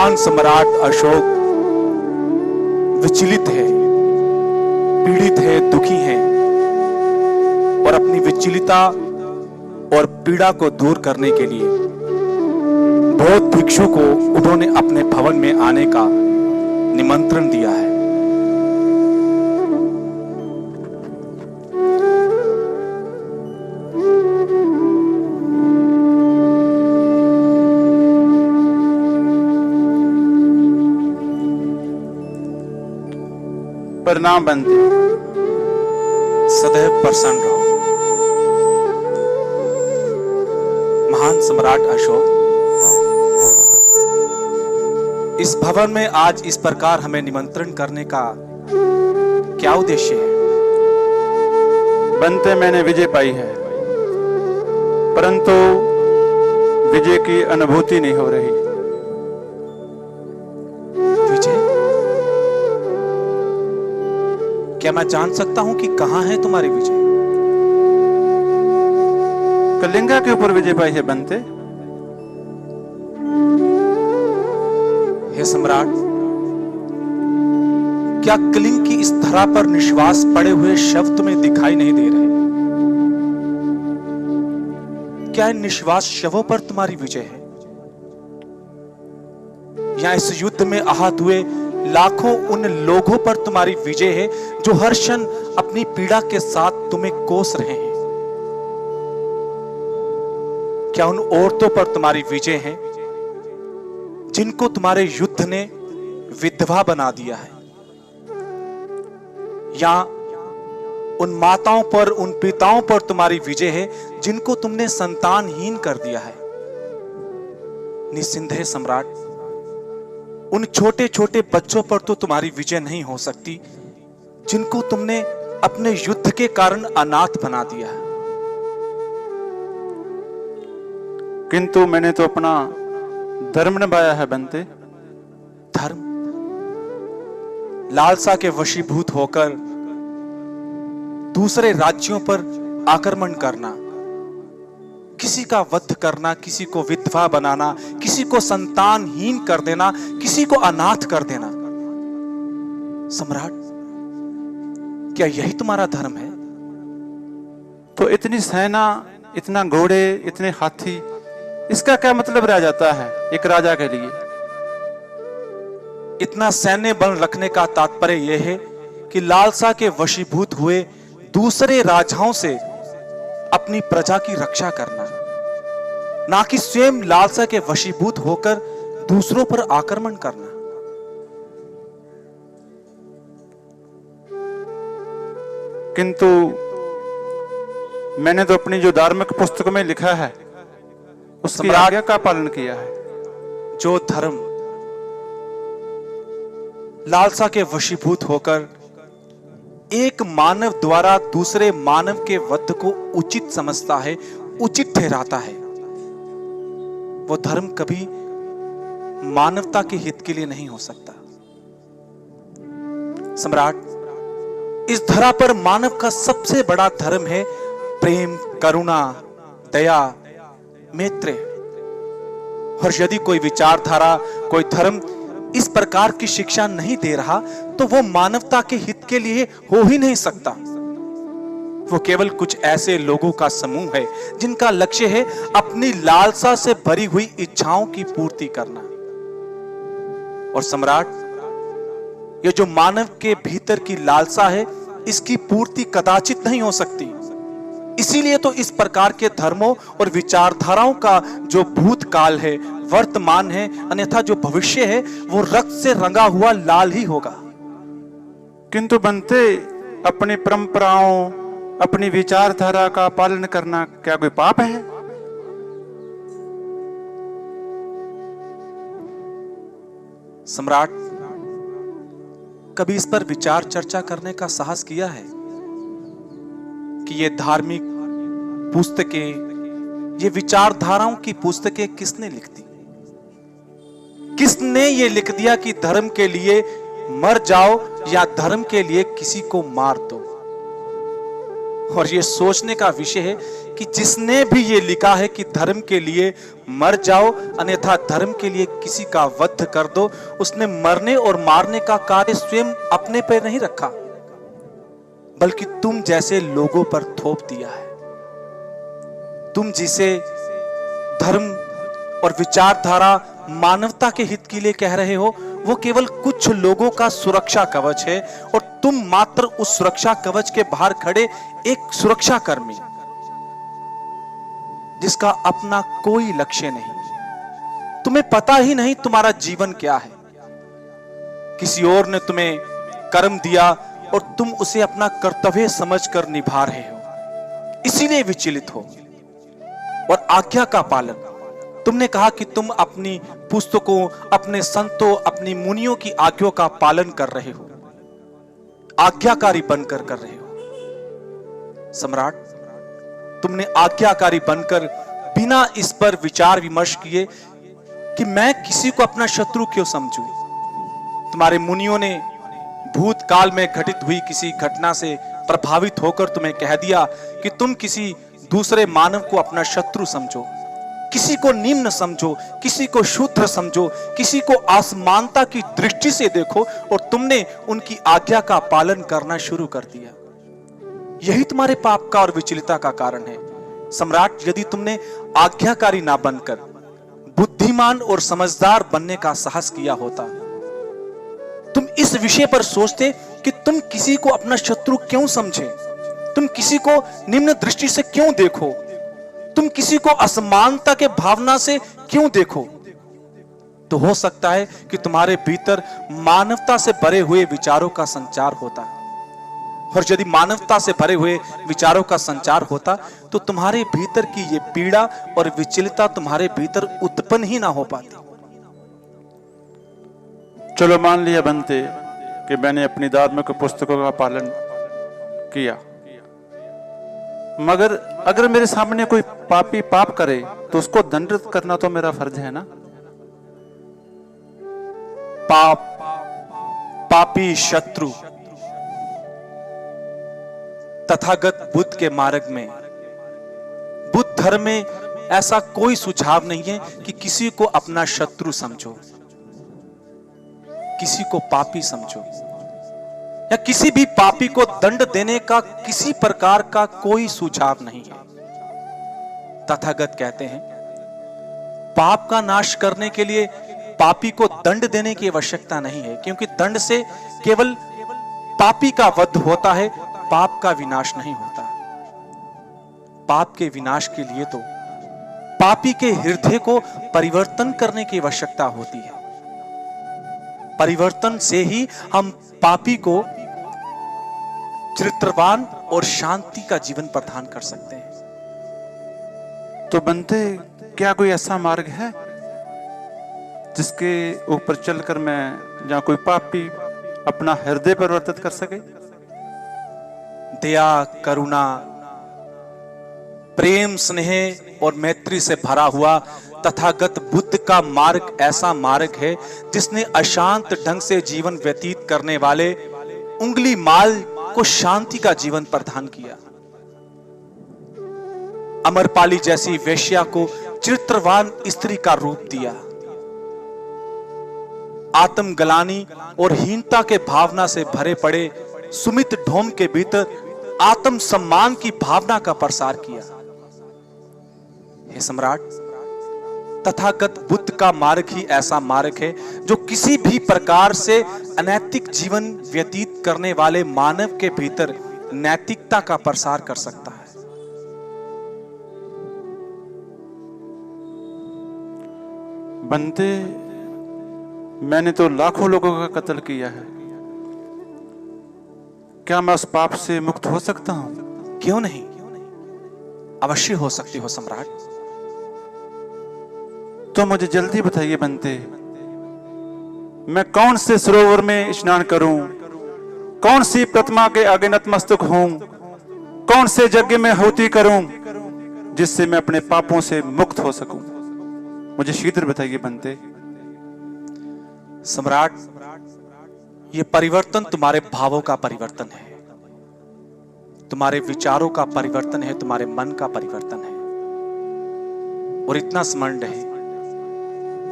महान सम्राट अशोक विचलित है, पीड़ित है, दुखी है और अपनी विचलितता और पीड़ा को दूर करने के लिए बौद्ध भिक्षु को उन्होंने अपने भवन में आने का निमंत्रण दिया है। प्रणाम बंते। सदैव प्रसन्न रहो। महान सम्राट अशोक, इस भवन में आज इस प्रकार हमें निमंत्रण करने का क्या उद्देश्य है? बंते, मैंने विजय पाई है, परंतु विजय की अनुभूति नहीं हो रही। विजय? क्या मैं जान सकता हूं कि कहां है तुम्हारी विजय? कलिंगा के ऊपर विजय पाई है बंते। हे सम्राट, क्या कलिंग की इस धरा पर निश्वास पड़े हुए शव तुम्हें दिखाई नहीं दे रहे? क्या इन निश्वास शवों पर तुम्हारी विजय है? या इस युद्ध में आहत हुए लाखों उन लोगों पर तुम्हारी विजय है जो हर क्षण अपनी पीड़ा के साथ तुम्हें कोस रहे हैं? क्या उन औरतों पर तुम्हारी विजय है जिनको तुम्हारे युद्ध ने विधवा बना दिया है? या उन माताओं पर, उन पिताओं पर तुम्हारी विजय है जिनको तुमने संतानहीन कर दिया है? निस्संदेह सम्राट, उन छोटे छोटे बच्चों पर तो तुम्हारी विजय नहीं हो सकती जिनको तुमने अपने युद्ध के कारण अनाथ बना दिया है। किंतु मैंने तो अपना धर्म निभाया है बंते। धर्म? लालसा के वशीभूत होकर दूसरे राज्यों पर आक्रमण करना, किसी का वध करना, किसी को विधवा बनाना, किसी को संतानहीन कर देना, किसी को अनाथ कर देना। सम्राट, क्या यही तुम्हारा धर्म है? तो इतनी सेना, इतना घोड़े, इतने हाथी, इसका क्या मतलब रह जाता है एक राजा के लिए? इतना सैन्य बल रखने का तात्पर्य यह है कि लालसा के वशीभूत हुए दूसरे राजाओं से अपनी प्रजा की रक्षा करना, ना कि स्वयं लालसा के वशीभूत होकर दूसरों पर आक्रमण करना। किंतु मैंने तो अपनी जो धार्मिक पुस्तक में लिखा है उसकी आज्ञा का पालन किया है। जो धर्म लालसा के वशीभूत होकर एक मानव द्वारा दूसरे मानव के वध को उचित समझता है, उचित ठहराता है, वो धर्म कभी मानवता के हित के लिए नहीं हो सकता। सम्राट, इस धरा पर मानव का सबसे बड़ा धर्म है प्रेम, करुणा, दया, मैत्री। और यदि कोई विचारधारा, कोई धर्म इस प्रकार की शिक्षा नहीं दे रहा तो वो मानवता के हित के लिए हो ही नहीं सकता। वो केवल कुछ ऐसे लोगों का समूह है जिनका लक्ष्य है अपनी लालसा से भरी हुई इच्छाओं की पूर्ति करना। और सम्राट, ये जो मानव के भीतर की लालसा है, इसकी पूर्ति कदाचित नहीं हो सकती। इसीलिए तो इस प्रकार के धर्मों और विचारधाराओं का जो भूतकाल है, वर्तमान है, अन्यथा जो भविष्य है, वो रक्त से रंगा हुआ लाल ही होगा। किंतु बनते, अपनी परंपराओं, अपनी विचारधारा का पालन करना क्या कोई पाप है? सम्राट, कभी इस पर विचार चर्चा करने का साहस किया है कि ये धार्मिक पुस्तकें, ये विचारधाराओं की पुस्तकें किसने लिख दी? किसने ये लिख दिया कि धर्म के लिए मर जाओ या धर्म के लिए किसी को मार दो? और ये सोचने का विषय है कि जिसने भी ये लिखा है कि धर्म के लिए मर जाओ अन्यथा धर्म के लिए किसी का वध कर दो, उसने मरने और मारने का कार्य स्वयं अपने पर नहीं रखा, बल्कि तुम जैसे लोगों पर थोप दिया है। तुम जिसे धर्म और विचारधारा मानवता के हित के लिए कह रहे हो, वो केवल कुछ लोगों का सुरक्षा कवच है और तुम मात्र उस सुरक्षा कवच के बाहर खड़े एक सुरक्षा कर्मी, जिसका अपना कोई लक्ष्य नहीं। तुम्हें पता ही नहीं तुम्हारा जीवन क्या है। किसी और ने तुम्हें कर्म दिया और तुम उसे अपना कर्तव्य समझकर निभा रहे हो, इसीलिए विचलित हो। और आज्ञा का पालन, तुमने कहा कि तुम अपनी पुस्तकों, अपने संतों, अपनी मुनियों की आज्ञा का पालन कर रहे हो, आज्ञाकारी बनकर कर रहे हो। सम्राट, तुमने आज्ञाकारी बनकर बिना इस पर विचार विमर्श किए कि मैं किसी को अपना शत्रु क्यों समझूं। तुम्हारे मुनियों ने भूतकाल में घटित हुई किसी घटना से प्रभावित होकर तुम्हें कह दिया कि तुम किसी दूसरे मानव को अपना शत्रु समझो, किसी को निम्न समझो, किसी को शूद्र समझो, किसी को असमानता की दृष्टि से देखो, और तुमने उनकी आज्ञा का पालन करना शुरू कर दिया। यही तुम्हारे पाप का और विचलितता का कारण है। सम्राट, यदि तुमने आज्ञाकारी ना बनकर बुद्धिमान और समझदार बनने का साहस किया होता, तुम इस विषय पर सोचते कि तुम किसी को अपना शत्रु क्यों समझे, तुम किसी को निम्न दृष्टि से क्यों देखो, तुम किसी को असमानता के भावना से क्यों देखो, तो हो सकता है कि तुम्हारे भीतर मानवता से भरे हुए विचारों का संचार होता। और यदि मानवता से भरे हुए विचारों का संचार होता तो तुम्हारे भीतर की ये पीड़ा और विचलितता तुम्हारे भीतर उत्पन्न ही ना हो पाती। चलो मान लिया बनते कि मैंने अपनी धार्मिक पुस्तकों का पालन किया, मगर अगर मेरे सामने कोई पापी पाप करे तो उसको दंडित करना तो मेरा फर्ज है ना। पाप, पापी, शत्रु, तथागत बुद्ध के मार्ग में, बुद्ध धर्म में ऐसा कोई सुझाव नहीं है कि किसी को अपना शत्रु समझो, किसी को पापी समझो, या किसी भी पापी को दंड देने का किसी प्रकार का कोई सुझाव नहीं है। तथागत कहते हैं, पाप का नाश करने के लिए पापी को दंड देने की आवश्यकता नहीं है, क्योंकि दंड से केवल पापी का वध होता है, पाप का विनाश नहीं होता। पाप के विनाश के लिए तो पापी के हृदय को परिवर्तन करने की आवश्यकता होती है। परिवर्तन से ही हम पापी को चरित्रवान और शांति का जीवन प्रदान कर सकते हैं। तो बनते क्या कोई ऐसा मार्ग है जिसके ऊपर चलकर मैं, जहां कोई पापी अपना हृदय परिवर्तित कर सके? दया, करुणा, प्रेम, स्नेह और मैत्री से भरा हुआ तथागत बुद्ध का मार्ग ऐसा मार्ग है जिसने अशांत ढंग से जीवन व्यतीत करने वाले उंगली माल को शांति का जीवन प्रदान किया। अमरपाली जैसी वेश्या को चरित्रवान स्त्री का रूप दिया। आत्मग्लानि और हीनता के भावना से भरे पड़े सुमित ढोम के भीतर आत्म सम्मान की भावना का प्रसार किया। हे सम्राट, तथागत बुद्ध का मार्ग ही ऐसा मार्ग है जो किसी भी प्रकार से अनैतिक जीवन व्यतीत करने वाले मानव के भीतर नैतिकता का प्रसार कर सकता है। बनते, मैंने तो लाखों लोगों का कत्ल किया है, क्या मैं उस पाप से मुक्त हो सकता हूं? क्यों नहीं, अवश्य हो सकती हो सम्राट। तो मुझे जल्दी बताइए बनते, मैं कौन से सरोवर में स्नान करूं, कौन सी प्रतिमा के आगे नतमस्तक हूं, कौन से यज्ञ में होती करूं जिससे मैं अपने पापों से मुक्त हो सकूं? मुझे शीघ्र बताइए बनते। सम्राट, ये परिवर्तन तुम्हारे भावों का परिवर्तन है। तुम्हारे विचारों का परिवर्तन है, तुम्हारे मन का परिवर्तन है। और इतना स्मरण रहे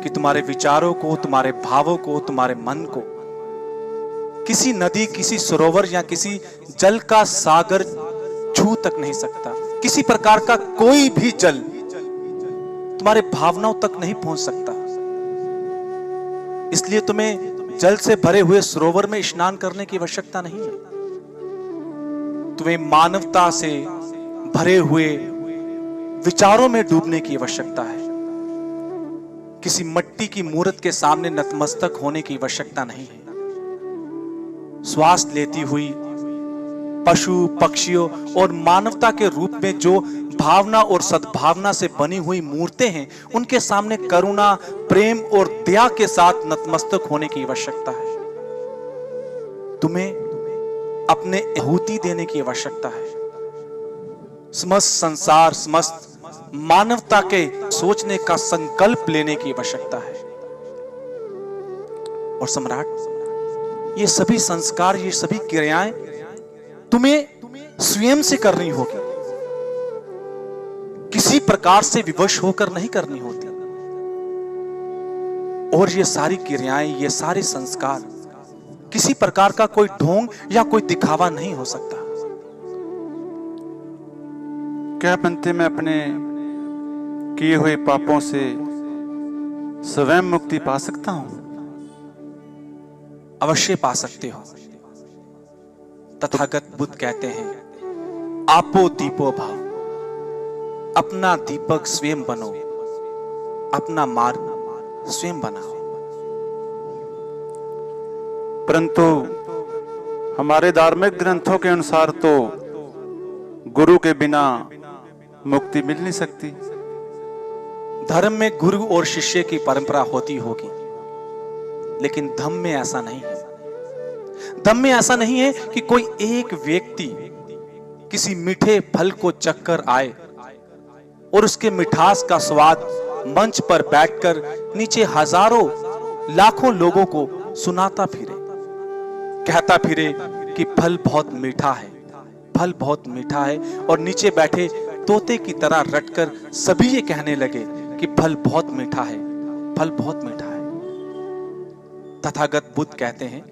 कि तुम्हारे विचारों को, तुम्हारे भावों को, तुम्हारे मन को किसी नदी, किसी सरोवर या किसी जल का सागर छू तक नहीं सकता। किसी प्रकार का कोई भी जल तुम्हारे भावनाओं तक नहीं पहुंच सकता। इसलिए तुम्हें जल से भरे हुए सरोवर में स्नान करने की आवश्यकता नहीं है। तुम्हें मानवता से भरे हुए विचारों में डूबने की आवश्यकता है। किसी मिट्टी की मूर्त के सामने नतमस्तक होने की आवश्यकता नहीं है। श्वास लेती हुई पशु, पक्षियों और मानवता के रूप में जो भावना और सद्भावना से बनी हुई मूर्तें हैं, उनके सामने करुणा, प्रेम और दया के साथ नतमस्तक होने की आवश्यकता है। तुम्हें अपने आहुति देने की आवश्यकता है। समस्त संसार, समस्त मानवता के सोचने का संकल्प लेने की आवश्यकता है। और सम्राट, ये सभी संस्कार, ये सभी क्रियाएं तुम्हें स्वयं से करनी होगी, किसी प्रकार से विवश होकर नहीं करनी होती। और ये सारी क्रियाएं, ये सारे संस्कार किसी प्रकार का कोई ढोंग या कोई दिखावा नहीं हो सकता। क्या बनते मैं अपने किए हुए पापों से स्वयं मुक्ति पा सकता हूं? अवश्य पा सकते हो। तथागत बुद्ध कहते हैं, आपो दीपो भाव, अपना दीपक स्वयं बनो, अपना मार्ग स्वयं बनाओ। परंतु हमारे धार्मिक ग्रंथों के अनुसार तो गुरु के बिना मुक्ति मिल नहीं सकती। धर्म में गुरु और शिष्य की परंपरा होती होगी, लेकिन धम्म में ऐसा नहीं है। धम्म में ऐसा नहीं है कि कोई एक व्यक्ति किसी मीठे फल को चखकर आए और उसके मिठास का स्वाद मंच पर बैठकर नीचे हजारों लाखों लोगों को सुनाता फिरे, कहता फिरे कि फल बहुत मीठा है, फल बहुत मीठा है, और नीचे बैठे तोते की तरह रटकर सभी ये कहने लगे कि फल बहुत मीठा है, फल बहुत मीठा है। तथागत बुद्ध कहते हैं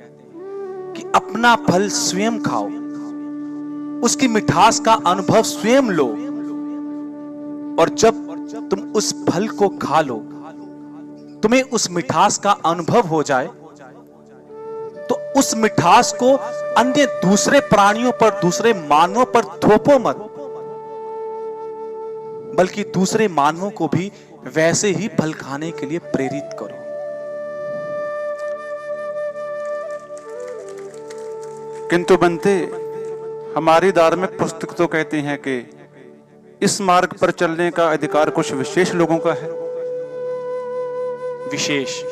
कि अपना फल स्वयं खाओ, उसकी मिठास का अनुभव स्वयं लो, और जब तुम उस फल को खा लो, तुम्हें उस मिठास का अनुभव हो जाए, तो उस मिठास को अन्य दूसरे प्राणियों पर, दूसरे मानवों पर थोपो मत, बल्कि दूसरे मानवों को भी वैसे ही फल खाने के लिए प्रेरित करो। किंतु बनते, हमारी धार्मिक पुस्तक तो कहती हैं कि इस मार्ग पर चलने का अधिकार कुछ विशेष लोगों का है। विशेष,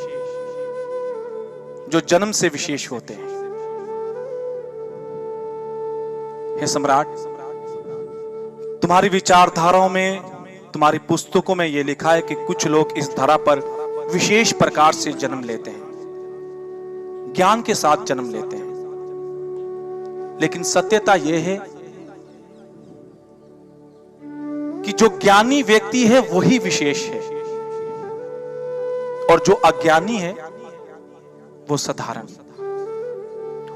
जो जन्म से विशेष होते हैं। हे सम्राट, तुम्हारी विचारधाराओं में, तुम्हारी पुस्तकों में यह लिखा है कि कुछ लोग इस धरा पर विशेष प्रकार से जन्म लेते हैं, ज्ञान के साथ जन्म लेते हैं। लेकिन सत्यता यह है कि जो ज्ञानी व्यक्ति है वही विशेष है, और जो अज्ञानी है वो साधारण।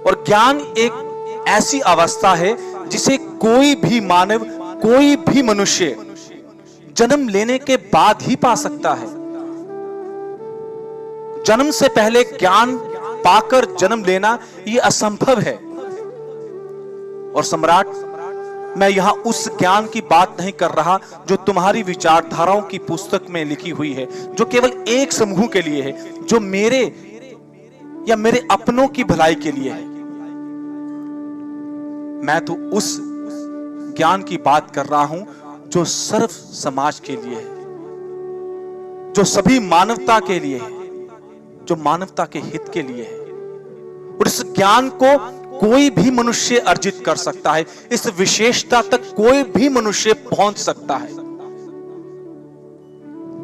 और ज्ञान एक ऐसी अवस्था है जिसे कोई भी मानव, कोई भी मनुष्य जन्म लेने के बाद ही पा सकता है। जन्म से पहले ज्ञान पाकर जन्म लेना यह असंभव है। और सम्राट, मैं यहां उस ज्ञान की बात नहीं कर रहा जो तुम्हारी विचारधाराओं की पुस्तक में लिखी हुई है, जो केवल एक समूह के लिए है, जो मेरे या मेरे अपनों की भलाई के लिए है। मैं तो उस ज्ञान की बात कर रहा हूं जो सर्व समाज के लिए है, जो सभी मानवता के लिए है, जो मानवता के हित के लिए है। और इस ज्ञान को कोई भी मनुष्य अर्जित कर सकता है, इस विशेषता तक कोई भी मनुष्य पहुंच सकता है।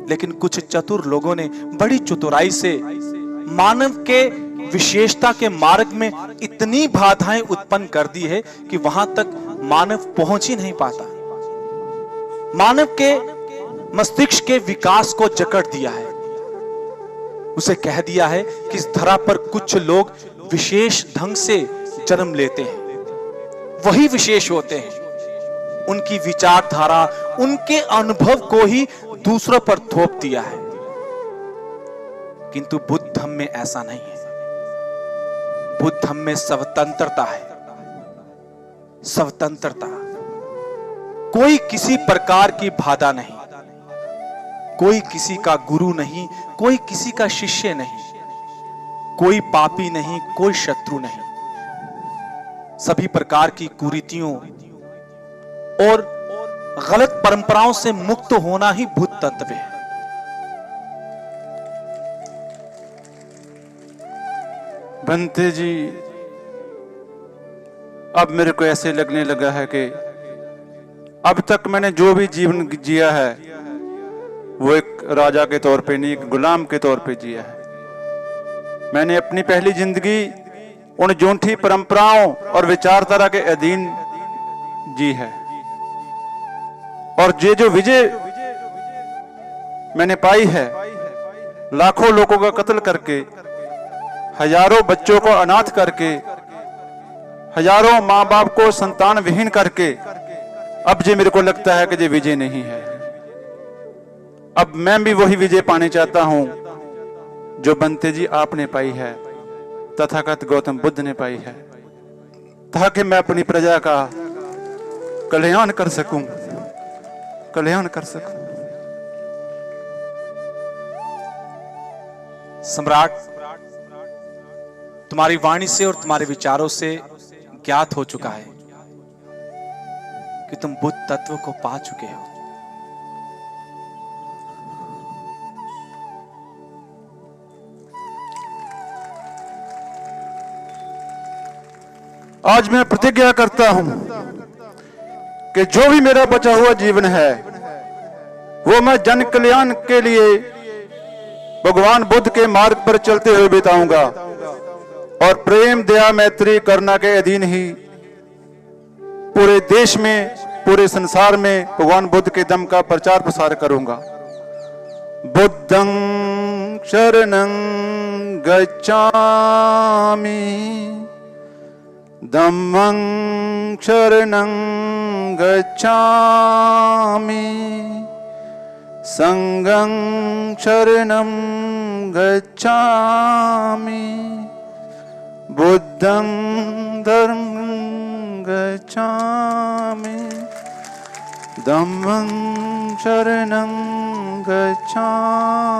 लेकिन कुछ चतुर लोगों ने बड़ी चतुराई से मानव के विशेषता के मार्ग में इतनी बाधाएं उत्पन्न कर दी है कि वहां तक मानव पहुंच ही नहीं पाता। मानव के मस्तिष्क के विकास को जकड़ दिया है। उसे कह दिया है कि इस धरा पर कुछ लोग विशेष ढंग से जन्म लेते हैं, वही विशेष होते हैं। उनकी विचारधारा, उनके अनुभव को ही दूसरों पर थोप दिया है। किंतु बुद्ध धम्म में ऐसा नहीं है। बुद्ध धम्म में स्वतंत्रता है, स्वतंत्रता। कोई किसी प्रकार की बाधा नहीं, कोई किसी का गुरु नहीं, कोई किसी का शिष्य नहीं, कोई पापी नहीं, कोई शत्रु नहीं। सभी प्रकार की कुरीतियों और गलत परंपराओं से मुक्त होना ही बुद्ध तत्व है। बंते जी, अब मेरे को ऐसे लगने लगा है कि अब तक मैंने जो भी जीवन जिया है वो एक राजा के तौर पे नहीं, एक गुलाम के तौर पे जिया है। मैंने अपनी पहली जिंदगी उन झूठी परंपराओं और विचारधारा के अधीन जी है, और ये जो विजय मैंने पाई है, लाखों लोगों का कत्ल करके, हजारों बच्चों को अनाथ करके, हजारों माँ बाप को संतान विहीन करके, अब ये मेरे को लगता है कि ये विजय नहीं है। अब मैं भी वही विजय पाने चाहता हूं जो बंते जी आपने पाई है, तथागत गौतम बुद्ध ने पाई है, ताकि मैं अपनी प्रजा का कल्याण कर सकूं, कल्याण कर सकूं। सम्राट, तुम्हारी वाणी से और तुम्हारे विचारों से ज्ञात हो चुका है कि तुम बुद्ध तत्व को पा चुके हो। आज मैं प्रतिज्ञा करता हूं कि जो भी मेरा बचा हुआ जीवन है वो मैं जन कल्याण के लिए भगवान बुद्ध के मार्ग पर चलते हुए बिताऊंगा, और प्रेम, दया, मैत्री, करुणा के अधीन ही पूरे देश में, पूरे संसार में भगवान बुद्ध के दम का प्रचार प्रसार करूंगा। बुद्धं शरणं गच्छामि, धम्मं शरणं गच्छामि, संघं शरणं गच्छामि, बुद्धं धर्मं गच्छामि, धम्मं शरणं गच्छामि।